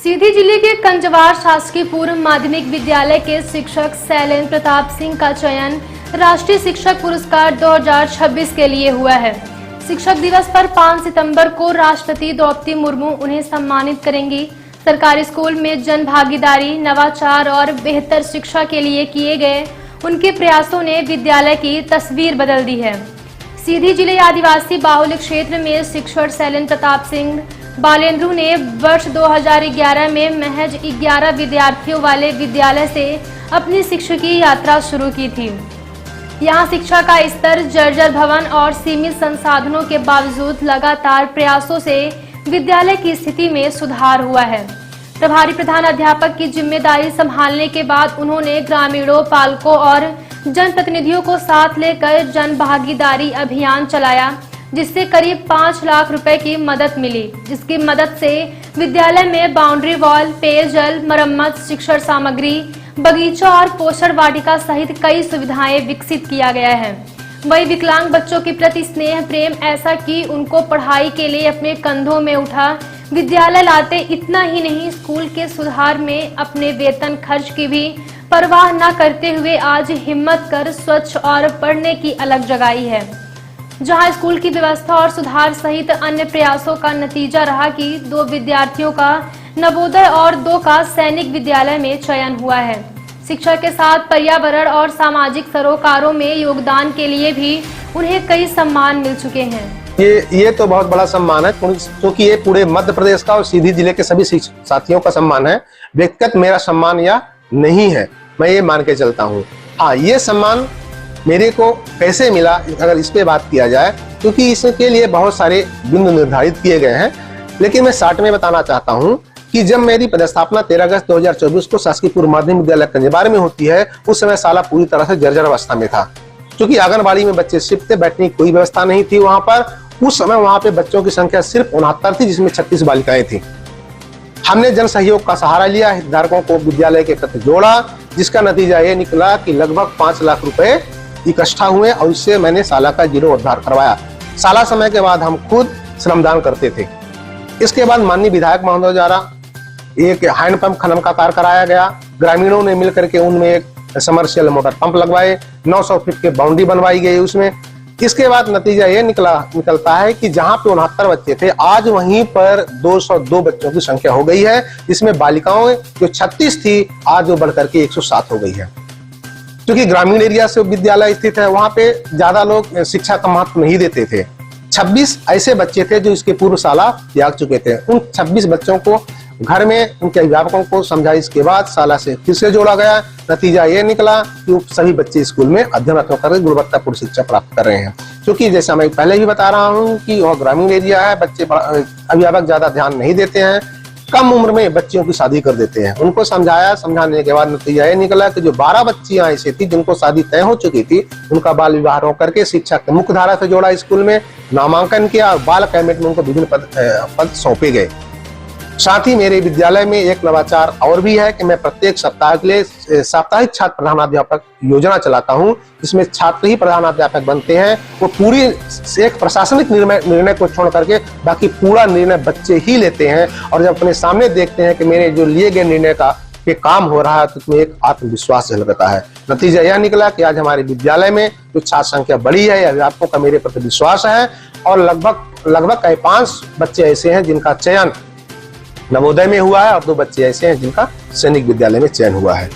सीधी जिले के कंजवार शासकीय पूर्व माध्यमिक विद्यालय के शिक्षक शैलेंद्र प्रताप सिंह का चयन राष्ट्रीय शिक्षक पुरस्कार 2026 के लिए हुआ है। शिक्षक दिवस पर 5 सितंबर को राष्ट्रपति द्रौपदी मुर्मू उन्हें सम्मानित करेंगी। सरकारी स्कूल में जन भागीदारी, नवाचार और बेहतर शिक्षा के लिए किए गए उनके प्रयासों ने विद्यालय की तस्वीर बदल दी है। सीधी जिले आदिवासी बाहुल्य क्षेत्र में शिक्षक शैलेंद्र प्रताप सिंह बालेंद्रू ने वर्ष 2011 में महज 11 विद्यार्थियों वाले विद्यालय से अपनी शिक्षकीय यात्रा शुरू की थी। यहाँ शिक्षा का स्तर जर्जर भवन और सीमित संसाधनों के बावजूद लगातार प्रयासों से विद्यालय की स्थिति में सुधार हुआ है। प्रभारी प्रधान अध्यापक की जिम्मेदारी संभालने के बाद उन्होंने ग्रामीणों, पालकों और जनप्रतिनिधियों को साथ लेकर जन भागीदारी अभियान चलाया, जिससे करीब 5 लाख रुपए की मदद मिली, जिसकी मदद से विद्यालय में बाउंड्री वॉल, पेयजल, मरम्मत, शिक्षण सामग्री, बगीचा और पोषण वाटिका सहित कई सुविधाएं विकसित किया गया है। वही विकलांग बच्चों के प्रति स्नेह प्रेम ऐसा कि उनको पढ़ाई के लिए अपने कंधों में उठा विद्यालय लाते। इतना ही नहीं, स्कूल के सुधार में अपने वेतन खर्च की भी परवाह न करते हुए आज हिम्मत कर स्वच्छ और पढ़ने की अलग जगाई है। जहां स्कूल की व्यवस्था और सुधार सहित अन्य प्रयासों का नतीजा रहा कि 2 विद्यार्थियों का नवोदय और 2 का सैनिक विद्यालय में चयन हुआ है। शिक्षा के साथ पर्यावरण और सामाजिक सरोकारों में योगदान के लिए भी उन्हें कई सम्मान मिल चुके हैं। ये तो बहुत बड़ा सम्मान है, क्योंकि ये पूरे मध्य प्रदेश का और सीधी जिले के सभी साथियों का सम्मान है। व्यक्तिगत मेरा सम्मान या नहीं है, मैं ये मान के चलता हूँ। हाँ, ये सम्मान मेरे को कैसे मिला, अगर इस पे बात किया जाए, क्योंकि इसके लिए बहुत सारे बिंदु निर्धारित किए गए हैं, लेकिन मैं शॉर्ट में बताना चाहता हूं कि जब मेरी पदस्थापना 13 अगस्त 2024 को शासकीय पूर्व माध्यमिक विद्यालय कंजवार में होती है, उस समय शाला पूरी तरह से जर्जर अवस्था में था। क्योंकि आंगनबाड़ी में बच्चे शिफ्ट थे, बैठने की कोई व्यवस्था नहीं थी वहां पर। उस समय वहां पे बच्चों की संख्या सिर्फ 69 थी, जिसमें 36 बालिकाएं थी। हमने जन सहयोग का सहारा लिया, हितधारकों को विद्यालय के प्रति जोड़ा, जिसका नतीजा ये निकला कि लगभग 5 लाख रुपए इकट्ठा हुए और इससे मैंने शाला का जीर्णोद्धार करवाया। शाला समय के बाद हम खुद श्रमदान करते थे। इसके बाद माननीय विधायक महोदय द्वारा एक हैंडपंप खनन का कार्य कराया गया। ग्रामीणों ने मिलकर के उनमें एक समरसेबल मोटर पंप लगवाए, 900 फीट के बाउंड्री बनवाई गई उसमें। इसके बाद नतीजा ये निकलता है कि जहां पे 69 बच्चे थे, आज वहीं पर 202 बच्चों की संख्या हो गई है। इसमें बालिकाओं जो 36 थी, आज वो बढ़कर के 107 हो गई है। क्योंकि ग्रामीण एरिया से विद्यालय स्थित है, वहां पे ज्यादा लोग शिक्षा का महत्व नहीं देते थे। 26 ऐसे बच्चे थे जो इसके पूर्व शाला त्याग चुके थे। उन 26 बच्चों को घर में उनके अभिभावकों को समझाइश के बाद शाला से फिर से जोड़ा गया। नतीजा ये निकला कि सभी बच्चे स्कूल में अध्ययनरत होकर गुणवत्तापूर्ण शिक्षा प्राप्त कर रहे हैं। क्योंकि जैसा मैं पहले भी बता रहा हूँ कि वह ग्रामीण एरिया है, बच्चे अभिभावक ज्यादा ध्यान नहीं देते हैं, कम उम्र में बच्चियों की शादी कर देते हैं। उनको समझाने के बाद नतीजा ये निकला कि जो 12 बच्चियां ऐसी थी जिनको शादी तय हो चुकी थी, उनका बाल विवाह रोक करके शिक्षा के मुख्य धारा से जोड़ा, स्कूल में नामांकन किया और बाल कैबिनेट में उनको विभिन्न पद सौंपे गए। साथ ही मेरे विद्यालय में एक नवाचार और भी है कि मैं प्रत्येक सप्ताह के लिए साप्ताहिक छात्र प्रधानाध्यापक योजना चलाता हूं, जिसमें छात्र ही प्रधानाध्यापक बनते हैं। वो पूरी एक प्रशासनिक निर्णय को छोड़ करके बाकी पूरा निर्णय बच्चे ही लेते हैं। और जब अपने सामने देखते हैं कि मेरे जो लिए गए निर्णय का ये काम हो रहा है, तो उसमें एक आत्मविश्वास झलकता है। नतीजा यह निकला कि आज हमारे विद्यालय में जो छात्र संख्या बढ़ी है, अभिभावकों का मेरे प्रति विश्वास है और लगभग 5 बच्चे ऐसे हैं जिनका चयन नवोदय में हुआ है और 2 बच्चे ऐसे हैं जिनका सैनिक विद्यालय में चयन हुआ है।